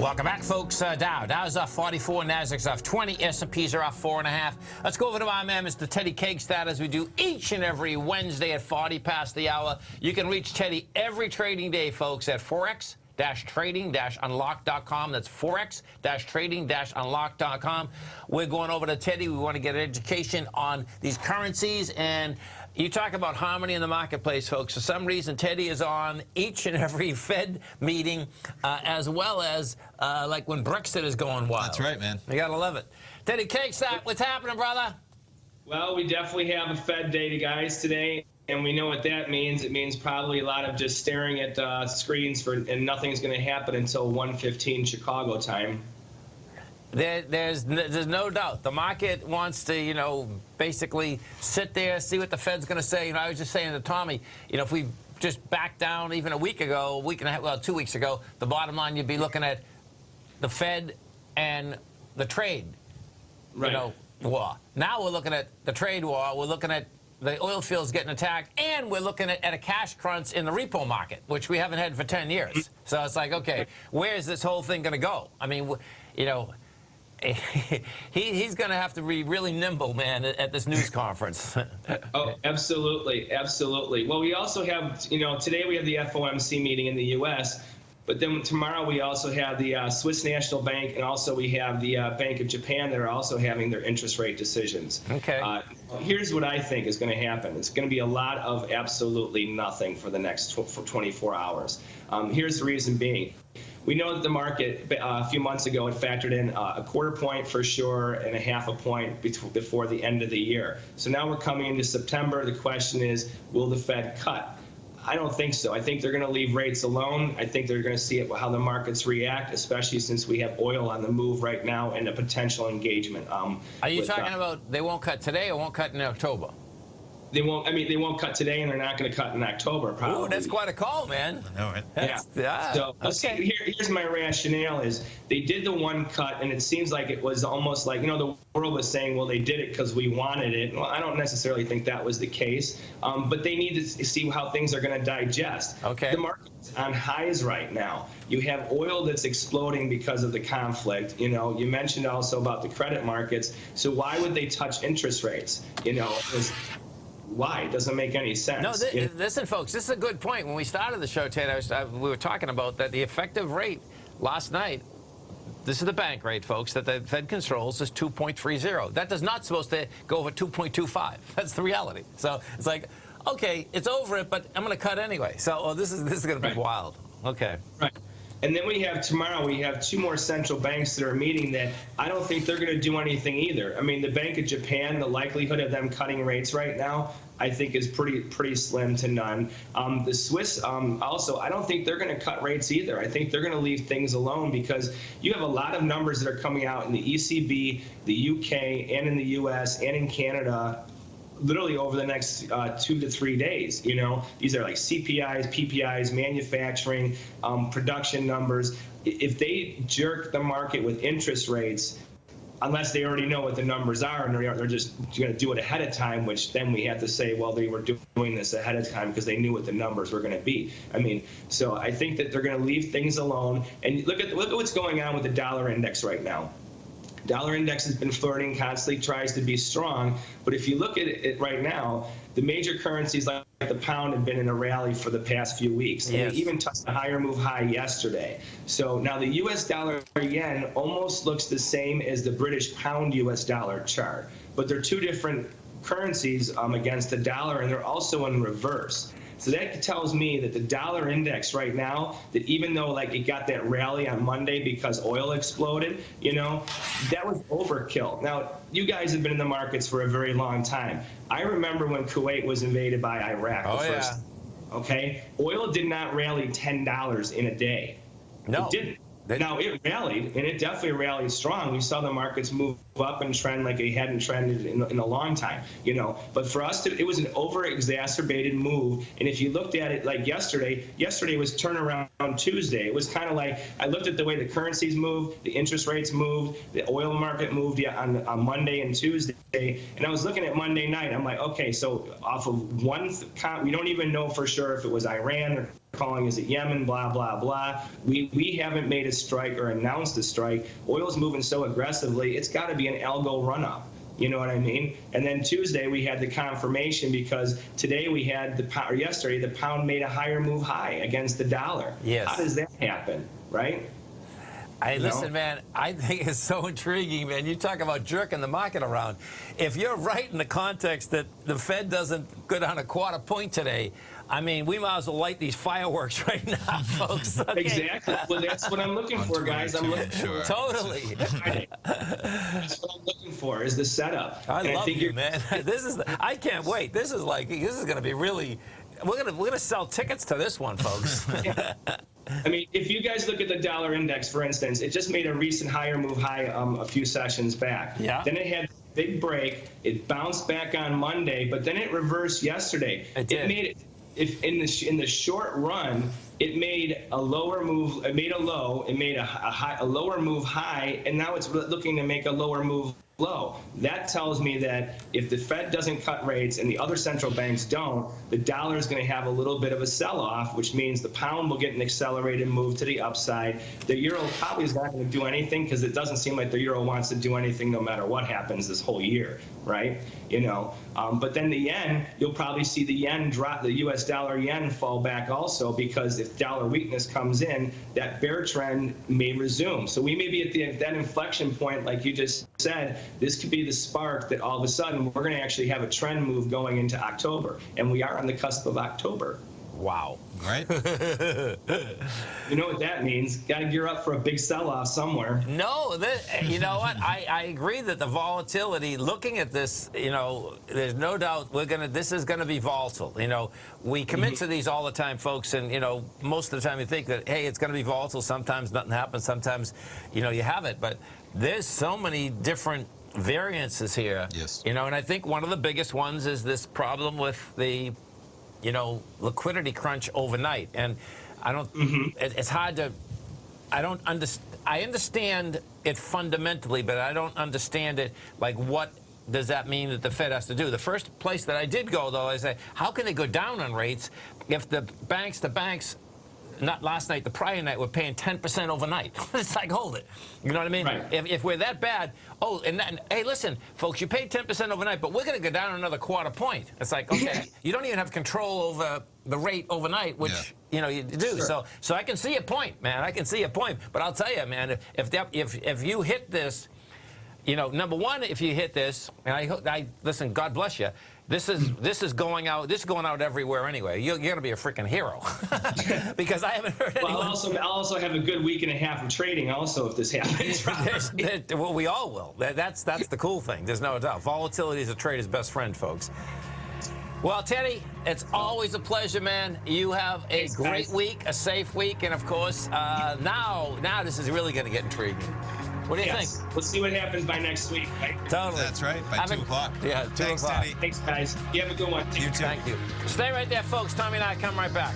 Welcome back, folks. Dow's off 44, Nasdaq's off 20, S&Ps are off 4.5. Let's go over to my man, Mr. Teddy Kekstadt, as we do each and every Wednesday at 40 past the hour. You can reach Teddy every trading day, folks, at forex-trading-unlock.com. That's forex-trading-unlock.com. We're going over to Teddy. We want to get an education on these currencies. And you talk about harmony in the marketplace, folks. For some reason, Teddy is on each and every Fed meeting, as well as like when Brexit is going wild. That's right, man. You got to love it. Teddy Kekstadt, what's happening, brother? Well, we definitely have a Fed data, guys, today. And we know what that means. It means probably a lot of just staring at screens and nothing's going to happen until 1:15 Chicago time. There's no doubt. The market wants to, basically sit there, see what the Fed's going to say. I was just saying to Tommy, if we just back down even a week and a half, well, 2 weeks ago, the bottom line, you'd be looking at the Fed and the trade, war. Now we're looking at the trade war. We're looking at the oil fields getting attacked, and we're looking at a cash crunch in the repo market, which we haven't had for 10 years. So it's like, okay, where is this whole thing going to go? I mean, he's going to have to be really nimble, man, at this news conference. Oh, absolutely, absolutely. Well, we also have, today we have the FOMC meeting in the U.S., but then tomorrow we also have the Swiss National Bank, and also we have the Bank of Japan that are also having their interest rate decisions. Okay. Here's what I think is going to happen. It's going to be a lot of absolutely nothing for the next 24 hours. Here's the reason being. We know that the market a few months ago had factored in a quarter point for sure and a half a point before the end of the year. So now we're coming into September. The question is, will the Fed cut? I don't think so. I think they're going to leave rates alone. I think they're going to see how the markets react, especially since we have oil on the move right now and a potential engagement. Are you talking about they won't cut today or won't cut in October? They won't. I mean, they won't cut today, and they're not going to cut in October. Probably. Ooh, that's quite a call, man. I know, right? Yeah. So okay. Here's my rationale: is they did the one cut, and it seems like it was almost like the world was saying, well, they did it because we wanted it. Well, I don't necessarily think that was the case, but they need to see how things are going to digest. Okay. The market's on highs right now. You have oil that's exploding because of the conflict. You mentioned also about the credit markets. So why would they touch interest rates? Why? It doesn't make any sense. No, listen, folks, this is a good point. When we started the show, Ted, we were talking about that the effective rate last night, this is the bank rate, folks, that the Fed controls is 2.30. That is not supposed to go over 2.25. That's the reality. So it's like, okay, it's over it, but I'm going to cut anyway. So this is going to be wild. Okay. Right. And then tomorrow we have two more central banks that are meeting that I don't think they're going to do anything either. I mean, the Bank of Japan, the likelihood of them cutting rates right now, I think is pretty slim to none. The Swiss also, I don't think they're going to cut rates either. I think they're going to leave things alone because you have a lot of numbers that are coming out in the ECB, the UK, and in the US, and in Canada, literally over the next 2 to 3 days. These are like CPIs, PPIs, manufacturing, production numbers. If they jerk the market with interest rates, unless they already know what the numbers are and they're just going to do it ahead of time, which then we have to say, well, they were doing this ahead of time because they knew what the numbers were going to be. I mean, so I think that they're going to leave things alone. And look at what's going on with the dollar index right now. Dollar index has been flirting, constantly tries to be strong. But if you look at it right now, the major currencies like the pound have been in a rally for the past few weeks. Yes. And they even touched a higher move high yesterday. So now the U.S. dollar yen almost looks the same as the British pound U.S. dollar chart. But they're two different currencies against the dollar, and they're also in reverse. So that tells me that the dollar index right now, that even though it got that rally on Monday because oil exploded, that was overkill. Now, you guys have been in the markets for a very long time. I remember when Kuwait was invaded by Iraq. Yeah. Okay? Oil did not rally $10 in a day. No. It didn't. Now, it rallied, and it definitely rallied strong. We saw the markets move up and trend like they hadn't trended in a long time, But for us, it was an over-exacerbated move. And if you looked at it like yesterday was turnaround Tuesday. It was kind of like I looked at the way the currencies moved, the interest rates moved, the oil market moved on Monday and Tuesday. And I was looking at Monday night. I'm like, okay, so off of we don't even know for sure if it was Iran or calling, is it Yemen, blah, blah, blah. We haven't made a strike or announced a strike. Oil's moving so aggressively, it's got to be an algo run-up. You know what I mean? And then Tuesday we had the confirmation because today we had or yesterday the pound made a higher move high against the dollar. Yes. How does that happen, right? Listen, man, I think it's so intriguing, man. You talk about jerking the market around. If you're right in the context that the Fed doesn't go down a quarter point today, I mean, we might as well light these fireworks right now, folks. Okay. Exactly. Well, that's what I'm looking for, guys. I'm looking sure. Totally. That's what I'm looking for is the setup. I And love think you, man. I can't wait. This is going to be really. We're gonna sell tickets to this one, folks. I mean, if you guys look at the dollar index, for instance, it just made a recent higher move high a few sessions back. Yeah. Then it had a big break. It bounced back on Monday, but then it reversed yesterday. It did. It made it. If in the short run, it made a lower move. It made a low. It made a lower move high, and now it's looking to make a lower move low. That tells me that if the Fed doesn't cut rates and the other central banks don't, the dollar is going to have a little bit of a sell-off, which means the pound will get an accelerated move to the upside. The euro probably is not going to do anything because it doesn't seem like the euro wants to do anything no matter what happens this whole year, right? But then the yen, you'll probably see the yen drop, the U.S. dollar yen fall back also, because if dollar weakness comes in, that bear trend may resume. So we may be at that inflection point, like you just said. This could be the spark that all of a sudden we're going to actually have a trend move going into October, and we are on the cusp of October. Wow. Right? You know what that means? Got to gear up for a big sell-off somewhere. No, you know what? I agree that the volatility. Looking at this, there's no doubt this is gonna be volatile. We commit to these all the time, folks, and most of the time you think that hey, it's gonna be volatile. Sometimes nothing happens. Sometimes, you have it. But there's so many different variances here. Yes. And I think one of the biggest ones is this problem with the liquidity crunch overnight. And I don't, it's hard to, I don't understand, I understand it fundamentally, but I don't understand it, like what does that mean that the Fed has to do? The first place that I did go, though, I say, how can they go down on rates if the banks, not last night, the prior night, we're paying 10% overnight. It's like, hold it. You know what I mean? Right. If we're that bad, hey, listen, folks, you paid 10% overnight, but we're going to go down another quarter point. It's like, okay, you don't even have control over the rate overnight, which, you do. Sure. So I can see a point, man. I can see a point. But I'll tell you, man, if you hit this, number one, if you hit this, and I listen, God bless you. This is going out. This is going out everywhere anyway. You're going to be a freaking hero, because I haven't heard anyone. Well, I'll also have a good week and a half of trading. Also, if this happens, well, we all will. That's the cool thing. There's no doubt. Volatility is a trader's best friend, folks. Well, Teddy, it's always a pleasure, man. You have a great week, a safe week, and of course, now this is really going to get intriguing. What do you think? We'll see what happens by next week. Right? Totally. That's right. By 2 o'clock. Yeah, 2 Thanks, o'clock. Teddy. Thanks, guys. You have a good one. You too. Thank you. Stay right there, folks. Tommy and I come right back.